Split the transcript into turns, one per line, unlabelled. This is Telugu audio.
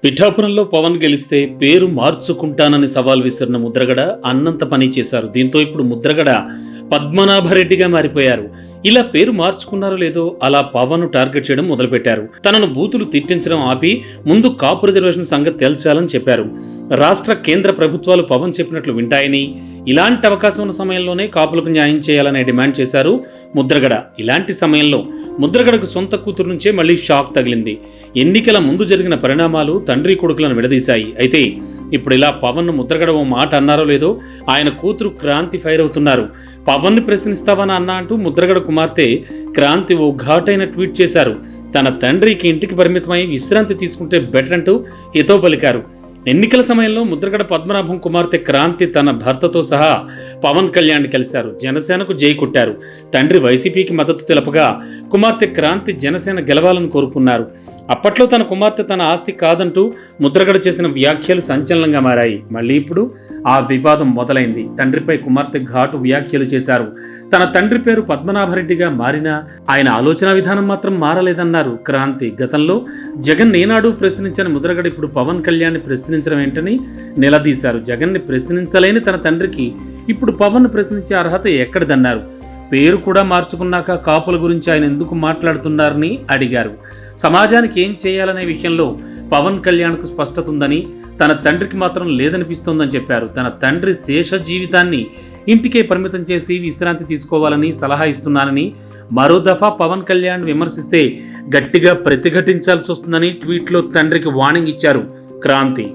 పిఠాపురంలో పవన్ గెలిస్తే పేరు మార్చుకుంటానని సవాల్ విసిరిన ముద్రగడ అన్నంత పని చేశారు. దీంతో ఇప్పుడు ముద్రగడ పద్మనాభరెడ్డిగా మారిపోయారు. ఇలా పేరు మార్చుకున్నారో లేదో అలా పవన్ టార్గెట్ చేయడం మొదలుపెట్టారు. తనను బూతులు తిట్టించడం ఆపి ముందు కాపు రిజర్వేషన్ సంగతి తేల్చాలని చెప్పారు. రాష్ట్ర కేంద్ర ప్రభుత్వాలు పవన్ చెప్పినట్లు వింటాయని, ఇలాంటి అవకాశం ఉన్న సమయంలోనే కాపులకు న్యాయం చేయాలని డిమాండ్ చేశారు ముద్రగడ. ఇలాంటి సమయంలో ముద్రగడకు సొంత కూతురు నుంచే మళ్లీ షాక్ తగిలింది. ఎన్నికల ముందు జరిగిన పరిణామాలు తండ్రి కొడుకులను విడదీశాయి. అయితే ఇప్పుడు ఇలా పవన్ ముద్రగడ ఓ మాట అన్నారో లేదో ఆయన కూతురు క్రాంతి ఫైర్ అవుతున్నారు. పవన్ ని ప్రశ్నిస్తావని అన్నా అంటూ ముద్రగడ కుమార్తె క్రాంతి ఓ ఘాటైన ట్వీట్ చేశారు. తన తండ్రికి ఇంటికి పరిమితమై విశ్రాంతి తీసుకుంటే బెటర్ అంటూ హితో పలికారు. ఎన్నికల సమయంలో ముద్రగడ పద్మనాభం కుమార్తె క్రాంతి తన భర్తతో సహా పవన్ కళ్యాణ్ కలిశారు. జనసేనకు జై కొట్టారు. తండ్రి వైసీపీకి మద్దతు తెలపగా కుమార్తె క్రాంతి జనసేన గెలవాలని కోరుకున్నారు. అప్పట్లో తన కుమార్తె తన ఆస్తి కాదంటూ ముద్రగడ చేసిన వ్యాఖ్యలు సంచలనంగా మారాయి. మళ్ళీ ఇప్పుడు ఆ వివాదం మొదలైంది. తండ్రిపై కుమార్తె ఘాటు వ్యాఖ్యలు చేశారు. తన తండ్రి పేరు పద్మనాభరెడ్డిగా మారినా ఆయన ఆలోచన విధానం మాత్రం మారలేదన్నారు క్రాంతి. గతంలో జగన్ ఏనాడు ప్రశ్నించని ముద్రగడ ఇప్పుడు పవన్ కళ్యాణ్ ప్రశ్నించడం ఏంటని నిలదీశారు. జగన్ని ప్రశ్నించలేని తన తండ్రికి ఇప్పుడు పవన్ ప్రశ్నించే అర్హత ఎక్కడిదన్నారు. పేరు కూడా మార్చుకున్నాక కాపుల గురించి ఆయన ఎందుకు మాట్లాడుతున్నారని అడిగారు. సమాజానికి ఏం చేయాలనే విషయంలో పవన్ కళ్యాణ్కు స్పష్టత ఉందని, తన తండ్రికి మాత్రం లేదనిపిస్తోందని చెప్పారు. తన తండ్రి శేష జీవితాన్ని ఇంటికే పరిమితం చేసి విశ్రాంతి తీసుకోవాలని సలహా ఇస్తున్నానని, మరో దఫా పవన్ కళ్యాణ్ విమర్శిస్తే గట్టిగా ప్రతిఘటించాల్సి వస్తుందని ట్వీట్లో తండ్రికి వార్నింగ్ ఇచ్చారు క్రాంతి.